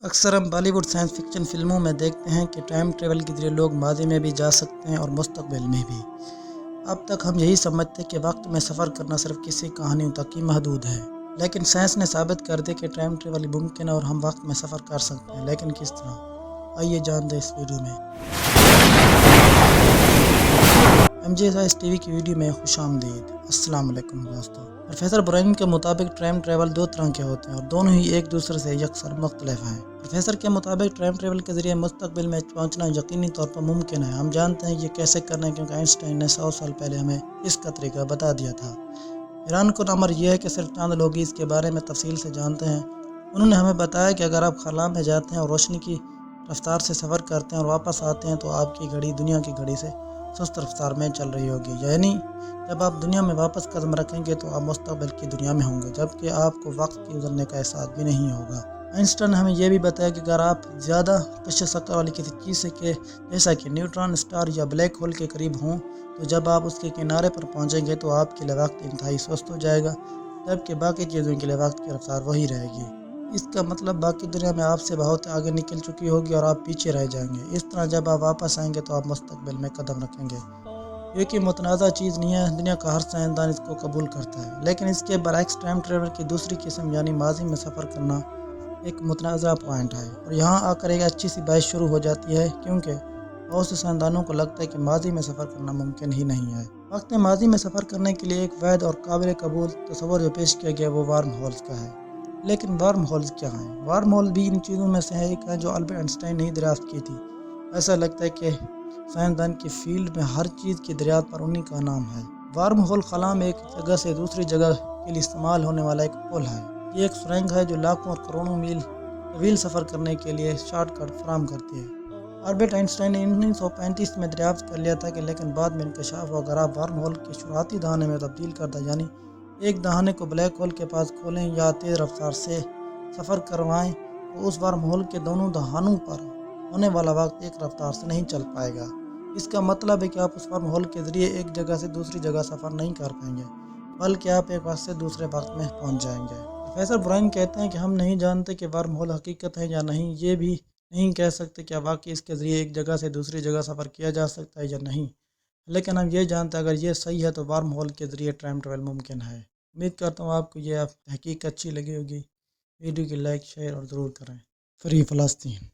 اکثر ہم بالی would science fiction فلموں میں دیکھتے ہیں کہ ٹائم ٹریول کے ذریعے لوگ ماضی میں بھی جا سکتے ہیں اور مستقبل میں بھی۔ اب تک ہم یہی سمجھتے کہ وقت میں سفر کرنا صرف کسی کہانیوں تک ہی محدود ہے، لیکن سائنس نے ثابت کر دیا کہ ٹائم ٹریول ممکن ہے اور ہم وقت میں سفر کر سکتے ہیں، لیکن کس طرح؟ آئیے جانتے ہیں اس ویڈیو میں۔ MJ ٹی وی کی ویڈیو میں خوش آمدید۔ السلام علیکم دوستو۔ پروفیسر برائن کے مطابق ٹائم ٹریول دو طرح کے ہوتے ہیں اور دونوں ہی ایک دوسرے سے یکسر مختلف ہیں۔ پروفیسر کے مطابق ٹائم ٹریول کے ذریعے مستقبل میں پہنچنا یقینی طور پر ممکن ہے۔ ہم جانتے ہیں یہ کیسے کرنا ہے کیونکہ آئنسٹائن نے 100 سال پہلے ہمیں اس کا طریقہ بتا دیا تھا۔ حیران کن امر یہ ہے کہ صرف چند لوگ اس کے بارے میں تفصیل سے جانتے ہیں۔ انہوں نے ہمیں بتایا کہ اگر آپ خلا میں جاتے ہیں اور روشنی کی رفتار سے سفر کرتے ہیں اور واپس آتے ہیں تو آپ کی گھڑی دنیا کی گھڑی سے سست رفتار میں چل رہی ہوگی، یعنی جب آپ دنیا میں واپس قدم رکھیں گے تو آپ مستقبل کی دنیا میں ہوں گے، جبکہ آپ کو وقت کے گزرنے کا احساس بھی نہیں ہوگا۔ آئنسٹائن نے ہمیں یہ بھی بتایا کہ اگر آپ زیادہ کشش شکل والی کسی چیز سے جیسا کہ نیوٹران اسٹار یا بلیک ہول کے قریب ہوں تو جب آپ اس کے کنارے پر پہنچیں گے تو آپ کے لیے وقت انتہائی سست ہو جائے گا، جبکہ باقی چیزوں کے لیے وقت کی رفتار وہی رہے گی۔ اس کا مطلب باقی دنیا میں آپ سے بہت آگے نکل چکی ہوگی اور آپ پیچھے رہ جائیں گے۔ اس طرح جب آپ واپس آئیں گے تو آپ مستقبل میں قدم رکھیں گے۔ یہ کہ متنازع چیز نہیں ہے، دنیا کا ہر سائنسدان اس کو قبول کرتا ہے، لیکن اس کے برعکس ٹائم ٹریول کی دوسری قسم یعنی ماضی میں سفر کرنا ایک متنازع پوائنٹ ہے، اور یہاں آ کر ایک اچھی سی بحث شروع ہو جاتی ہے، کیونکہ بہت سے سائنسدانوں کو لگتا ہے کہ ماضی میں سفر کرنا ممکن ہی نہیں ہے۔ وقت میں ماضی میں سفر کرنے کے لیے ایک واحد اور قابل قبول تصور جو پیش کیا گیا وہ وارم ہولز کا ہے۔ لیکن وارم ہولز کیا ہیں؟ وارم ہول بھی ان چیزوں میں سے ایک ہے جو البرٹ آئنسٹائن نے دریافت کی تھی۔ ایسا لگتا ہے کہ سائنسدان کی فیلڈ میں ہر چیز کی دریافت پر انہی کا نام ہے۔ وارم ہول خلا میں ایک جگہ سے دوسری جگہ کے لیے استعمال ہونے والا ایک پل ہے۔ یہ ایک سرنگ ہے جو لاکھوں اور کروڑوں میل طویل سفر کرنے کے لیے شارٹ کٹ فراہم کرتی ہے۔ البرٹ آئنسٹائن نے 1935 میں دریافت کر لیا تھا کہ لیکن بعد میں انکشاف ہوا اگر آپ وارم ہول کے شروعاتی دہانے میں تبدیل کر دیں، یعنی ایک دہانے کو بلیک ہول کے پاس کھولیں یا تیز رفتار سے سفر کروائیں، تو اس وارم ہول کے دونوں دہانوں پر ہونے والا وقت ایک رفتار سے نہیں چل پائے گا۔ اس کا مطلب ہے کہ آپ اس وارم ہول کے ذریعے ایک جگہ سے دوسری جگہ سفر نہیں کر پائیں گے، بلکہ آپ ایک وقت سے دوسرے وقت میں پہنچ جائیں گے۔ پروفیسر برائن کہتے ہیں کہ ہم نہیں جانتے کہ وارم ہول حقیقت ہے یا نہیں، یہ بھی نہیں کہہ سکتے کہ واقعی اس کے ذریعے ایک جگہ سے دوسری جگہ سفر کیا جا سکتا ہے یا نہیں، لیکن ہم یہ جانتے ہیں اگر یہ صحیح ہے تو وارم ہول کے ذریعے ٹائم ٹریول ممکن ہے۔ امید کرتا ہوں آپ کو یہ تحقیق اچھی لگی ہوگی۔ ویڈیو کی لائک، شیئر اور ضرور کریں۔ فری فلسطین۔